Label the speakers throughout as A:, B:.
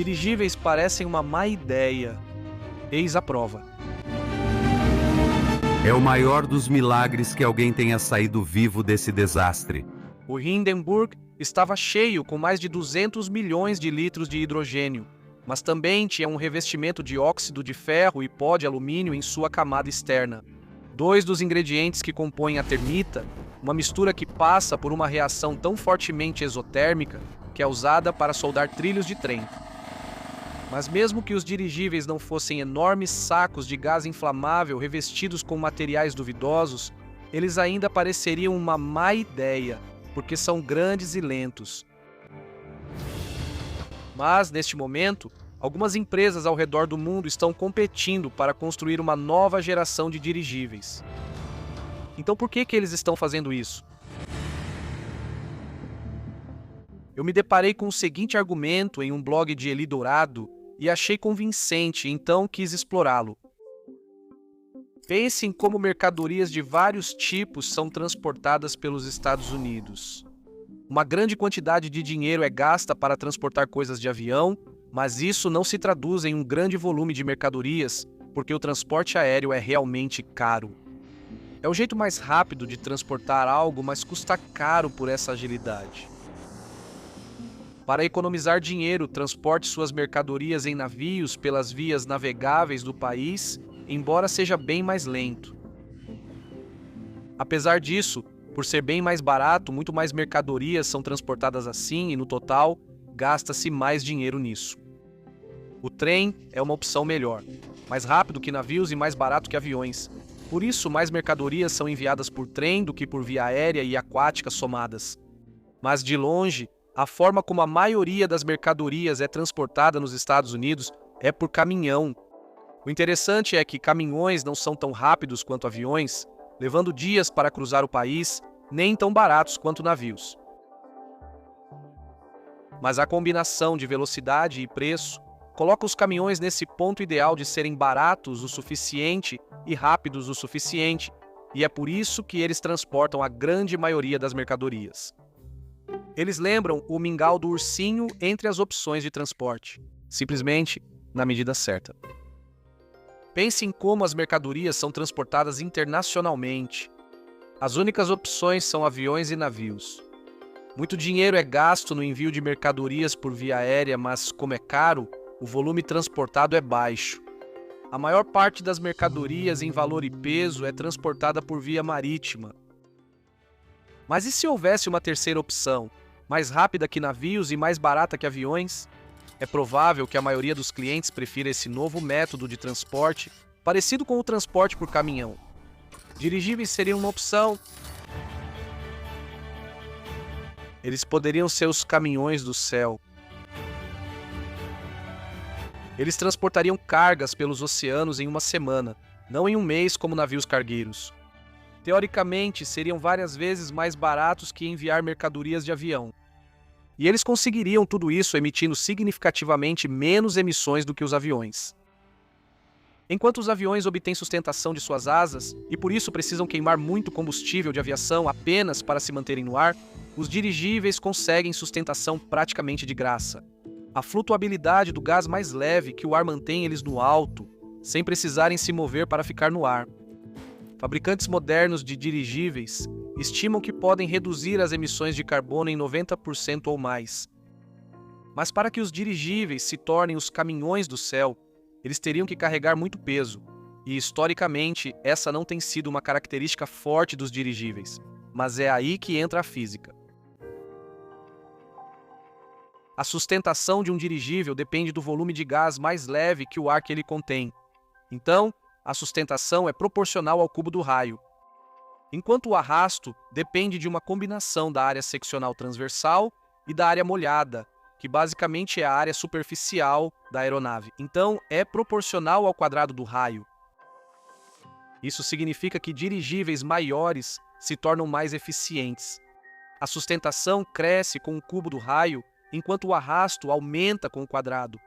A: Dirigíveis parecem uma má ideia. Eis a prova.
B: É o maior dos milagres que alguém tenha saído vivo desse desastre.
A: O Hindenburg estava cheio com mais de 200 milhões de litros de hidrogênio, mas também tinha um revestimento de óxido de ferro e pó de alumínio em sua camada externa. Dois dos ingredientes que compõem a termita, uma mistura que passa por uma reação tão fortemente exotérmica que é usada para soldar trilhos de trem. Mas mesmo que os dirigíveis não fossem enormes sacos de gás inflamável revestidos com materiais duvidosos, eles ainda pareceriam uma má ideia, porque são grandes e lentos. Mas, neste momento, algumas empresas ao redor do mundo estão competindo para construir uma nova geração de dirigíveis. Então por que eles estão fazendo isso? Eu me deparei com o seguinte argumento em um blog de Eli Dourado e achei convincente, então quis explorá-lo. Pense em como mercadorias de vários tipos são transportadas pelos Estados Unidos. Uma grande quantidade de dinheiro é gasta para transportar coisas de avião, mas isso não se traduz em um grande volume de mercadorias, porque o transporte aéreo é realmente caro. É o jeito mais rápido de transportar algo, mas custa caro por essa agilidade. Para economizar dinheiro, transporte suas mercadorias em navios pelas vias navegáveis do país, embora seja bem mais lento. Apesar disso, por ser bem mais barato, muito mais mercadorias são transportadas assim e, no total, gasta-se mais dinheiro nisso. O trem é uma opção melhor, mais rápido que navios e mais barato que aviões. Por isso, mais mercadorias são enviadas por trem do que por via aérea e aquática somadas. Mas, de longe, a forma como a maioria das mercadorias é transportada nos Estados Unidos é por caminhão. O interessante é que caminhões não são tão rápidos quanto aviões, levando dias para cruzar o país, nem tão baratos quanto navios. Mas a combinação de velocidade e preço coloca os caminhões nesse ponto ideal de serem baratos o suficiente e rápidos o suficiente, e é por isso que eles transportam a grande maioria das mercadorias. Eles lembram o mingau do ursinho entre as opções de transporte, simplesmente na medida certa. Pense em como as mercadorias são transportadas internacionalmente. As únicas opções são aviões e navios. Muito dinheiro é gasto no envio de mercadorias por via aérea, mas como é caro, o volume transportado é baixo. A maior parte das mercadorias em valor e peso é transportada por via marítima. Mas e se houvesse uma terceira opção, mais rápida que navios e mais barata que aviões? É provável que a maioria dos clientes prefira esse novo método de transporte, parecido com o transporte por caminhão. Dirigíveis seriam uma opção. Eles poderiam ser os caminhões do céu. Eles transportariam cargas pelos oceanos em uma semana, não em um mês como navios cargueiros. Teoricamente, seriam várias vezes mais baratos que enviar mercadorias de avião. E eles conseguiriam tudo isso emitindo significativamente menos emissões do que os aviões. Enquanto os aviões obtêm sustentação de suas asas e por isso precisam queimar muito combustível de aviação apenas para se manterem no ar, os dirigíveis conseguem sustentação praticamente de graça. A flutuabilidade do gás mais leve que o ar mantém eles no alto, sem precisarem se mover para ficar no ar. Fabricantes modernos de dirigíveis estimam que podem reduzir as emissões de carbono em 90% ou mais. Mas para que os dirigíveis se tornem os caminhões do céu, eles teriam que carregar muito peso, e historicamente essa não tem sido uma característica forte dos dirigíveis, mas é aí que entra a física. A sustentação de um dirigível depende do volume de gás mais leve que o ar que ele contém. Então, a sustentação é proporcional ao cubo do raio. Enquanto o arrasto depende de uma combinação da área seccional transversal e da área molhada, que basicamente é a área superficial da aeronave. Então, é proporcional ao quadrado do raio. Isso significa que dirigíveis maiores se tornam mais eficientes. A sustentação cresce com o cubo do raio, enquanto o arrasto aumenta com o quadrado.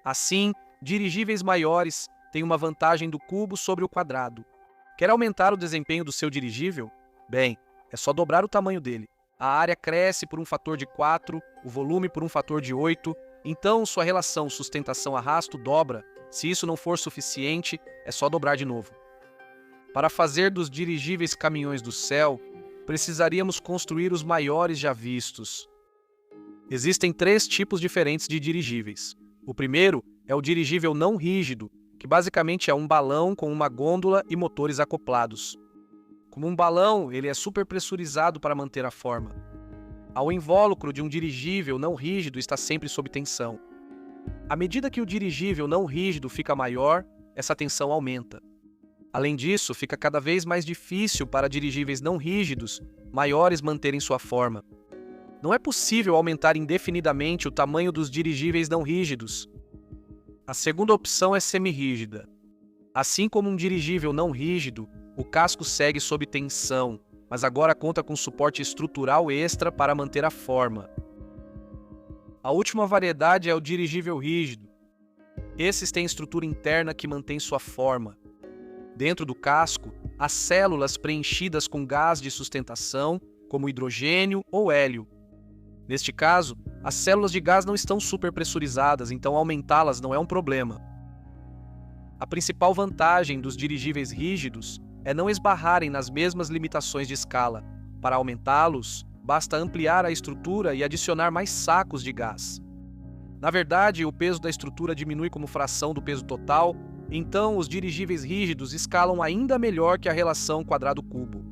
A: Assim, dirigíveis maiores têm uma vantagem do cubo sobre o quadrado. Quer aumentar o desempenho do seu dirigível? Bem, é só dobrar o tamanho dele. A área cresce por um fator de 4, o volume por um fator de 8, Então, sua relação sustentação-arrasto dobra. Se isso não for suficiente, é só dobrar de novo. Para fazer dos dirigíveis caminhões do céu, precisaríamos construir os maiores já vistos. Existem 3 tipos diferentes de dirigíveis. O primeiro é o dirigível não rígido, que basicamente é um balão com uma gôndola e motores acoplados. Como um balão, ele é superpressurizado para manter a forma. O invólucro de um dirigível não rígido está sempre sob tensão. À medida que o dirigível não rígido fica maior, essa tensão aumenta. Além disso, fica cada vez mais difícil para dirigíveis não rígidos maiores manterem sua forma. Não é possível aumentar indefinidamente o tamanho dos dirigíveis não rígidos. A segunda opção é semirrígida. Assim como um dirigível não rígido, o casco segue sob tensão, mas agora conta com suporte estrutural extra para manter a forma. A última variedade é o dirigível rígido. Esses têm estrutura interna que mantém sua forma. Dentro do casco, há células preenchidas com gás de sustentação, como hidrogênio ou hélio. Neste caso, as células de gás não estão superpressurizadas, então aumentá-las não é um problema. A principal vantagem dos dirigíveis rígidos é não esbarrarem nas mesmas limitações de escala. Para aumentá-los, basta ampliar a estrutura e adicionar mais sacos de gás. Na verdade, o peso da estrutura diminui como fração do peso total, então os dirigíveis rígidos escalam ainda melhor que a relação quadrado-cubo.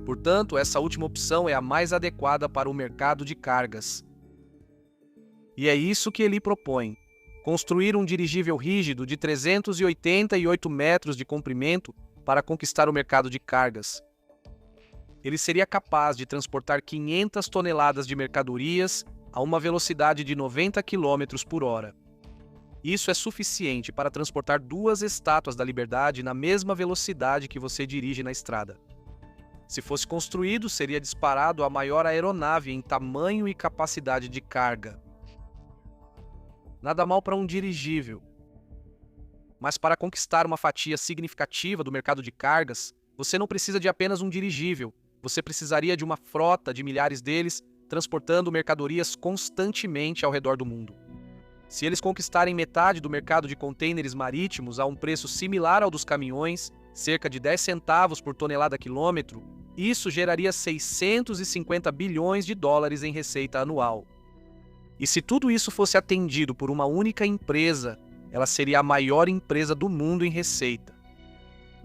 A: Portanto, essa última opção é a mais adequada para o mercado de cargas. E é isso que ele propõe: construir um dirigível rígido de 388 metros de comprimento para conquistar o mercado de cargas. Ele seria capaz de transportar 500 toneladas de mercadorias a uma velocidade de 90 km por hora. Isso é suficiente para transportar 2 estátuas da Liberdade na mesma velocidade que você dirige na estrada. Se fosse construído, seria disparado a maior aeronave em tamanho e capacidade de carga. Nada mal para um dirigível. Mas para conquistar uma fatia significativa do mercado de cargas, você não precisa de apenas um dirigível. Você precisaria de uma frota de milhares deles, transportando mercadorias constantemente ao redor do mundo. Se eles conquistarem metade do mercado de contêineres marítimos a um preço similar ao dos caminhões, cerca de 10 centavos por tonelada quilômetro, isso geraria 650 bilhões de dólares em receita anual. E se tudo isso fosse atendido por uma única empresa, ela seria a maior empresa do mundo em receita.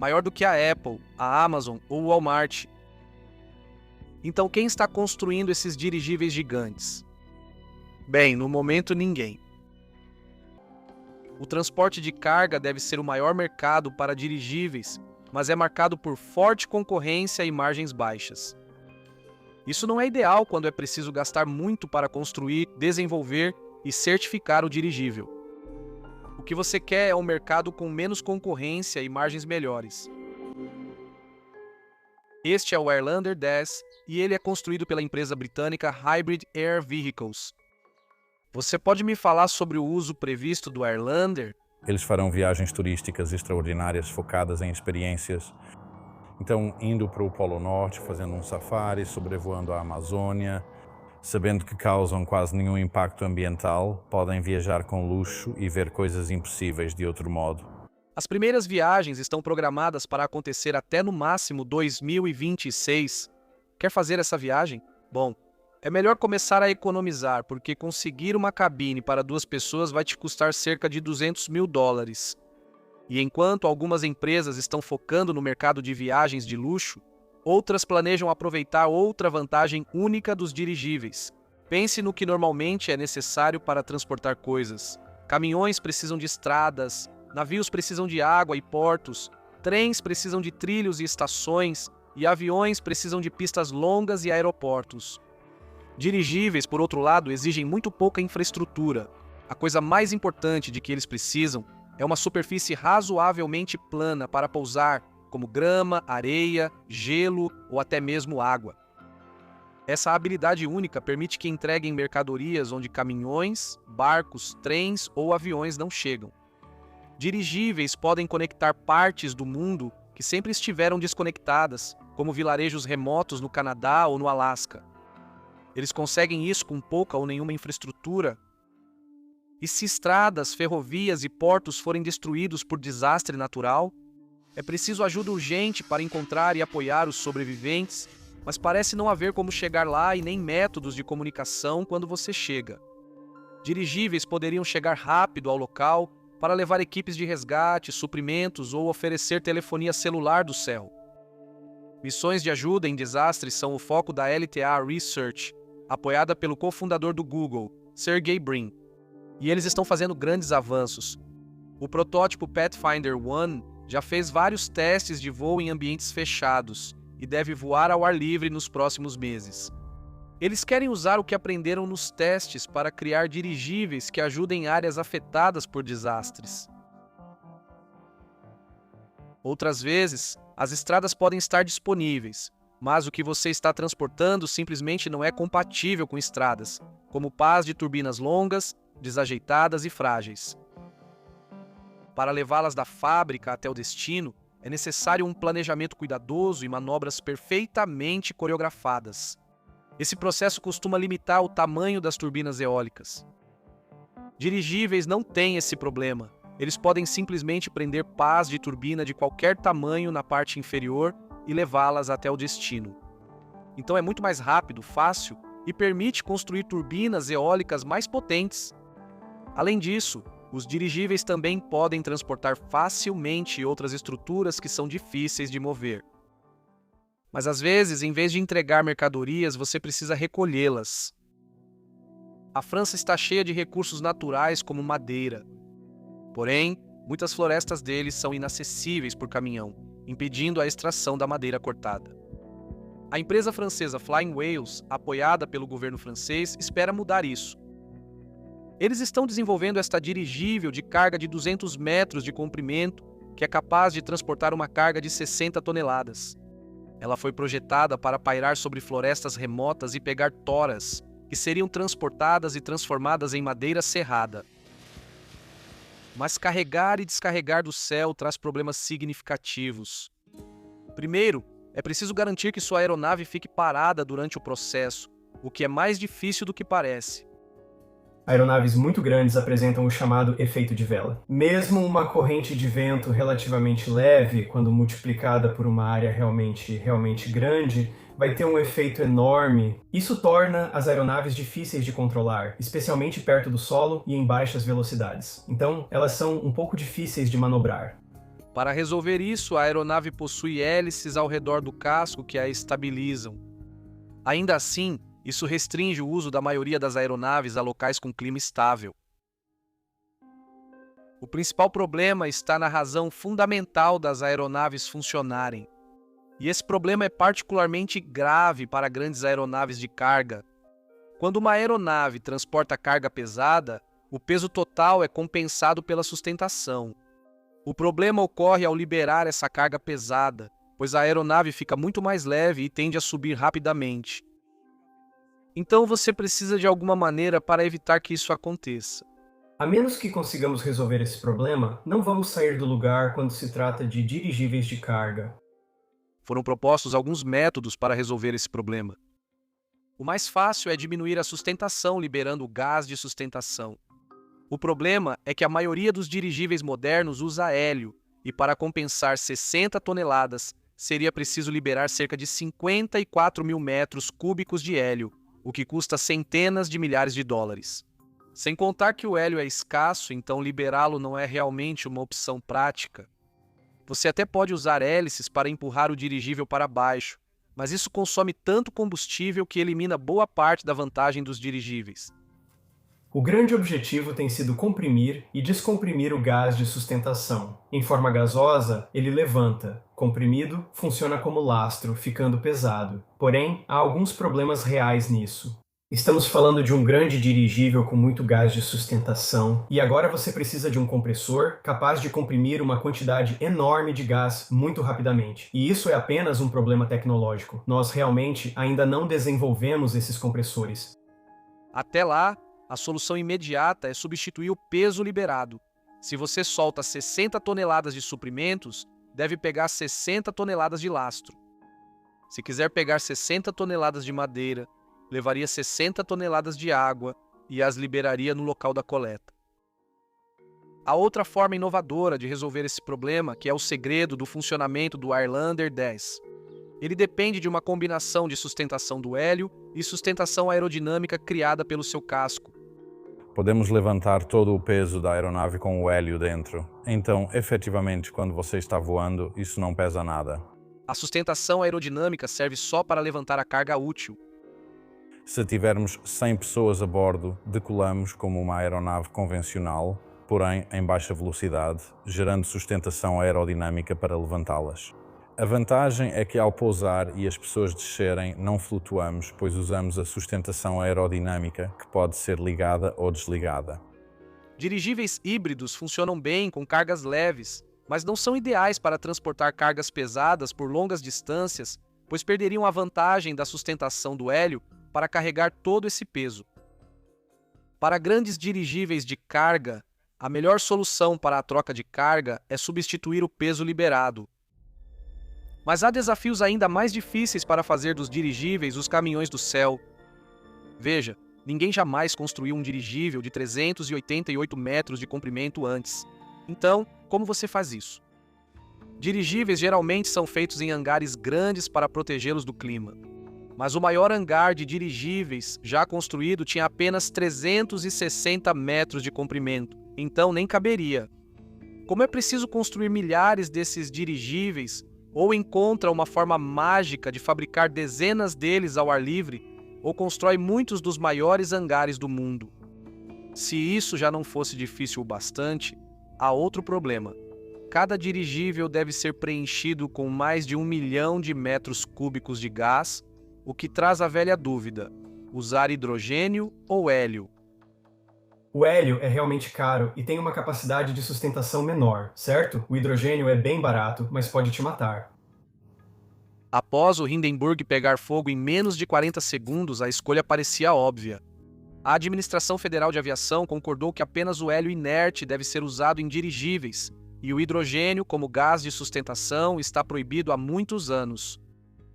A: Maior do que a Apple, a Amazon ou o Walmart. Então quem está construindo esses dirigíveis gigantes? Bem, no momento ninguém. O transporte de carga deve ser o maior mercado para dirigíveis, mas é marcado por forte concorrência e margens baixas. Isso não é ideal quando é preciso gastar muito para construir, desenvolver e certificar o dirigível. O que você quer é um mercado com menos concorrência e margens melhores. Este é o Airlander 10 e ele é construído pela empresa britânica Hybrid Air Vehicles. Você pode me falar sobre o uso previsto do Airlander?
C: Eles farão viagens turísticas extraordinárias focadas em experiências. Então, indo para o Polo Norte, fazendo um safari, sobrevoando a Amazônia, sabendo que causam quase nenhum impacto ambiental, podem viajar com luxo e ver coisas impossíveis de outro modo.
A: As primeiras viagens estão programadas para acontecer até no máximo 2026. Quer fazer essa viagem? Bom, é melhor começar a economizar, porque conseguir uma cabine para 2 pessoas vai te custar cerca de $200 mil. E enquanto algumas empresas estão focando no mercado de viagens de luxo, outras planejam aproveitar outra vantagem única dos dirigíveis. Pense no que normalmente é necessário para transportar coisas. Caminhões precisam de estradas, navios precisam de água e portos, trens precisam de trilhos e estações, e aviões precisam de pistas longas e aeroportos. Dirigíveis, por outro lado, exigem muito pouca infraestrutura. A coisa mais importante de que eles precisam é uma superfície razoavelmente plana para pousar, como grama, areia, gelo ou até mesmo água. Essa habilidade única permite que entreguem mercadorias onde caminhões, barcos, trens ou aviões não chegam. Dirigíveis podem conectar partes do mundo que sempre estiveram desconectadas, como vilarejos remotos no Canadá ou no Alasca. Eles conseguem isso com pouca ou nenhuma infraestrutura. E se estradas, ferrovias e portos forem destruídos por desastre natural? É preciso ajuda urgente para encontrar e apoiar os sobreviventes, mas parece não haver como chegar lá e nem métodos de comunicação quando você chega. Dirigíveis poderiam chegar rápido ao local para levar equipes de resgate, suprimentos ou oferecer telefonia celular do céu. Missões de ajuda em desastres são o foco da LTA Research, apoiada pelo cofundador do Google, Sergey Brin. E eles estão fazendo grandes avanços. O protótipo Pathfinder 1 já fez vários testes de voo em ambientes fechados e deve voar ao ar livre nos próximos meses. Eles querem usar o que aprenderam nos testes para criar dirigíveis que ajudem em áreas afetadas por desastres. Outras vezes, as estradas podem estar disponíveis, mas o que você está transportando simplesmente não é compatível com estradas, como pás de turbinas longas, desajeitadas e frágeis. Para levá-las da fábrica até o destino, é necessário um planejamento cuidadoso e manobras perfeitamente coreografadas. Esse processo costuma limitar o tamanho das turbinas eólicas. Dirigíveis não têm esse problema. Eles podem simplesmente prender pás de turbina de qualquer tamanho na parte inferior e levá-las até o destino. Então é muito mais rápido, fácil e permite construir turbinas eólicas mais potentes. Além disso, os dirigíveis também podem transportar facilmente outras estruturas que são difíceis de mover. Mas às vezes, em vez de entregar mercadorias, você precisa recolhê-las. A França está cheia de recursos naturais como madeira. Porém, muitas florestas deles são inacessíveis por caminhão, impedindo a extração da madeira cortada. A empresa francesa Flying Whales, apoiada pelo governo francês, espera mudar isso. Eles estão desenvolvendo esta dirigível de carga de 200 metros de comprimento, que é capaz de transportar uma carga de 60 toneladas. Ela foi projetada para pairar sobre florestas remotas e pegar toras, que seriam transportadas e transformadas em madeira serrada. Mas carregar e descarregar do céu traz problemas significativos. Primeiro, é preciso garantir que sua aeronave fique parada durante o processo, o que é mais difícil do que parece.
D: Aeronaves muito grandes apresentam o chamado efeito de vela. Mesmo uma corrente de vento relativamente leve, quando multiplicada por uma área realmente grande, vai ter um efeito enorme. Isso torna as aeronaves difíceis de controlar, especialmente perto do solo e em baixas velocidades. Então, elas são um pouco difíceis de manobrar.
A: Para resolver isso, a aeronave possui hélices ao redor do casco que a estabilizam. Ainda assim, isso restringe o uso da maioria das aeronaves a locais com clima estável. O principal problema está na razão fundamental das aeronaves funcionarem. E esse problema é particularmente grave para grandes aeronaves de carga. Quando uma aeronave transporta carga pesada, o peso total é compensado pela sustentação. O problema ocorre ao liberar essa carga pesada, pois a aeronave fica muito mais leve e tende a subir rapidamente. Então você precisa de alguma maneira para evitar que isso aconteça.
D: A menos que consigamos resolver esse problema, não vamos sair do lugar quando se trata de dirigíveis de carga.
A: Foram propostos alguns métodos para resolver esse problema. O mais fácil é diminuir a sustentação liberando o gás de sustentação. O problema é que a maioria dos dirigíveis modernos usa hélio, e para compensar 60 toneladas, seria preciso liberar cerca de 54 mil metros cúbicos de hélio, o que custa centenas de milhares de dólares. Sem contar que o hélio é escasso, então liberá-lo não é realmente uma opção prática. Você até pode usar hélices para empurrar o dirigível para baixo, mas isso consome tanto combustível que elimina boa parte da vantagem dos dirigíveis.
D: O grande objetivo tem sido comprimir e descomprimir o gás de sustentação. Em forma gasosa, ele levanta. Comprimido, funciona como lastro, ficando pesado. Porém, há alguns problemas reais nisso. Estamos falando de um grande dirigível com muito gás de sustentação, e agora você precisa de um compressor capaz de comprimir uma quantidade enorme de gás muito rapidamente. E isso é apenas um problema tecnológico. Nós realmente ainda não desenvolvemos esses compressores.
A: Até lá, a solução imediata é substituir o peso liberado. Se você solta 60 toneladas de suprimentos, deve pegar 60 toneladas de lastro. Se quiser pegar 60 toneladas de madeira, levaria 60 toneladas de água e as liberaria no local da coleta. Há outra forma inovadora de resolver esse problema, que é o segredo do funcionamento do Highlander 10. Ele depende de uma combinação de sustentação do hélio e sustentação aerodinâmica criada pelo seu casco.
C: Podemos levantar todo o peso da aeronave com o hélio dentro. Então, efetivamente, quando você está voando, isso não pesa nada.
A: A sustentação aerodinâmica serve só para levantar a carga útil.
C: Se tivermos 100 pessoas a bordo, decolamos como uma aeronave convencional, porém em baixa velocidade, gerando sustentação aerodinâmica para levantá-las. A vantagem é que ao pousar e as pessoas descerem, não flutuamos, pois usamos a sustentação aerodinâmica, que pode ser ligada ou desligada.
A: Dirigíveis híbridos funcionam bem com cargas leves, mas não são ideais para transportar cargas pesadas por longas distâncias, pois perderiam a vantagem da sustentação do hélio para carregar todo esse peso. Para grandes dirigíveis de carga, a melhor solução para a troca de carga é substituir o peso liberado. Mas há desafios ainda mais difíceis para fazer dos dirigíveis os caminhões do céu. Veja, ninguém jamais construiu um dirigível de 388 metros de comprimento antes. Então, como você faz isso? Dirigíveis geralmente são feitos em hangares grandes para protegê-los do clima. Mas o maior hangar de dirigíveis já construído tinha apenas 360 metros de comprimento, então nem caberia. Como é preciso construir milhares desses dirigíveis, ou encontra uma forma mágica de fabricar dezenas deles ao ar livre, ou constrói muitos dos maiores hangares do mundo. Se isso já não fosse difícil o bastante, há outro problema. Cada dirigível deve ser preenchido com mais de 1 milhão de metros cúbicos de gás, o que traz a velha dúvida: usar hidrogênio ou hélio?
D: O hélio é realmente caro e tem uma capacidade de sustentação menor, certo? O hidrogênio é bem barato, mas pode te matar.
A: Após o Hindenburg pegar fogo em menos de 40 segundos, a escolha parecia óbvia. A Administração Federal de Aviação concordou que apenas o hélio inerte deve ser usado em dirigíveis, e o hidrogênio, como gás de sustentação, está proibido há muitos anos.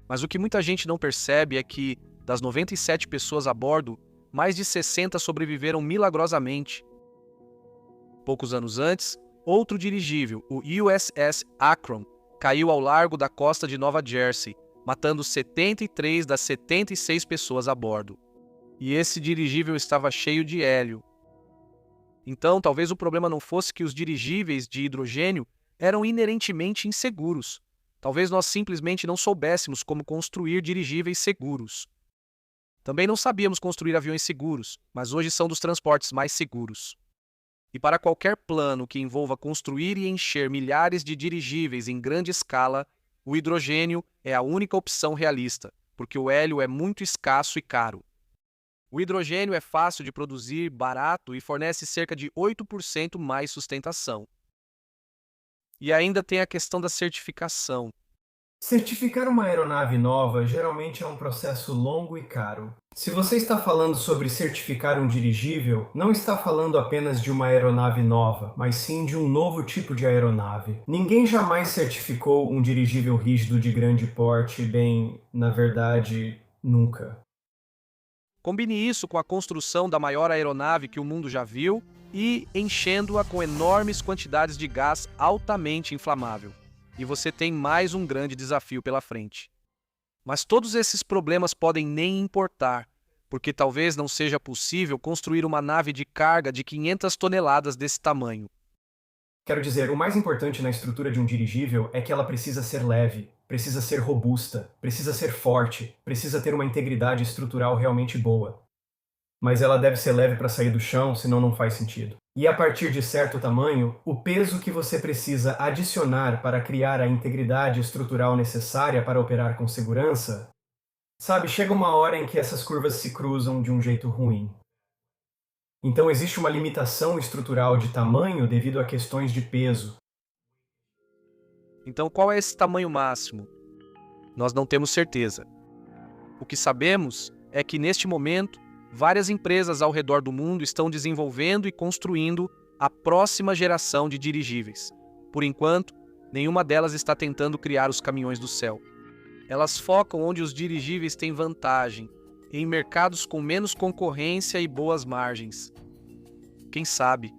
A: Mas o que muita gente não percebe é que, das 97 pessoas a bordo, mais de 60 sobreviveram milagrosamente. Poucos anos antes, outro dirigível, o USS Akron, caiu ao largo da costa de Nova Jersey, matando 73 das 76 pessoas a bordo. E esse dirigível estava cheio de hélio. Então, talvez o problema não fosse que os dirigíveis de hidrogênio eram inerentemente inseguros. Talvez nós simplesmente não soubéssemos como construir dirigíveis seguros. Também não sabíamos construir aviões seguros, mas hoje são dos transportes mais seguros. E para qualquer plano que envolva construir e encher milhares de dirigíveis em grande escala, o hidrogênio é a única opção realista, porque o hélio é muito escasso e caro. O hidrogênio é fácil de produzir, barato e fornece cerca de 8% mais sustentação. E ainda tem a questão da certificação.
D: Certificar uma aeronave nova geralmente é um processo longo e caro. Se você está falando sobre certificar um dirigível, não está falando apenas de uma aeronave nova, mas sim de um novo tipo de aeronave. Ninguém jamais certificou um dirigível rígido de grande porte, bem, na verdade, nunca.
A: Combine isso com a construção da maior aeronave que o mundo já viu e enchendo-a com enormes quantidades de gás altamente inflamável. E você tem mais um grande desafio pela frente. Mas todos esses problemas podem nem importar, porque talvez não seja possível construir uma nave de carga de 500 toneladas desse tamanho.
D: Quero dizer, o mais importante na estrutura de um dirigível é que ela precisa ser leve, precisa ser robusta, precisa ser forte, precisa ter uma integridade estrutural realmente boa. Mas ela deve ser leve para sair do chão, senão não faz sentido. E a partir de certo tamanho, o peso que você precisa adicionar para criar a integridade estrutural necessária para operar com segurança, sabe, chega uma hora em que essas curvas se cruzam de um jeito ruim. Então existe uma limitação estrutural de tamanho devido a questões de peso.
A: Então qual é esse tamanho máximo? Nós não temos certeza. O que sabemos é que neste momento, várias empresas ao redor do mundo estão desenvolvendo e construindo a próxima geração de dirigíveis. Por enquanto, nenhuma delas está tentando criar os caminhões do céu. Elas focam onde os dirigíveis têm vantagem, em mercados com menos concorrência e boas margens. Quem sabe,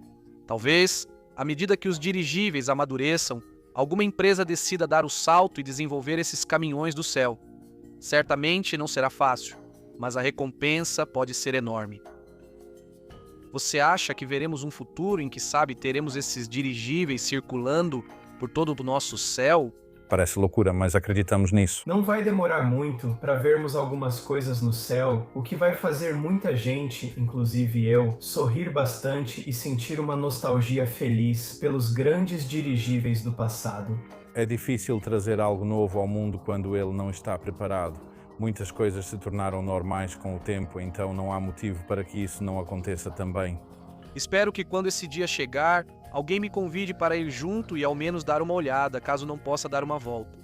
A: talvez, À medida que os dirigíveis amadureçam, alguma empresa decida dar o salto e desenvolver esses caminhões do céu. Certamente não será fácil, mas a recompensa pode ser enorme. Você acha que veremos um futuro em que, teremos esses dirigíveis circulando por todo o nosso céu?
C: Parece loucura, mas acreditamos nisso.
D: Não vai demorar muito para vermos algumas coisas no céu, o que vai fazer muita gente, inclusive eu, sorrir bastante e sentir uma nostalgia feliz pelos grandes dirigíveis do passado.
C: É difícil trazer algo novo ao mundo quando ele não está preparado. Muitas coisas se tornaram normais com o tempo, então não há motivo para que isso não aconteça também.
A: Espero que quando esse dia chegar, alguém me convide para ir junto e ao menos dar uma olhada, caso não possa dar uma volta.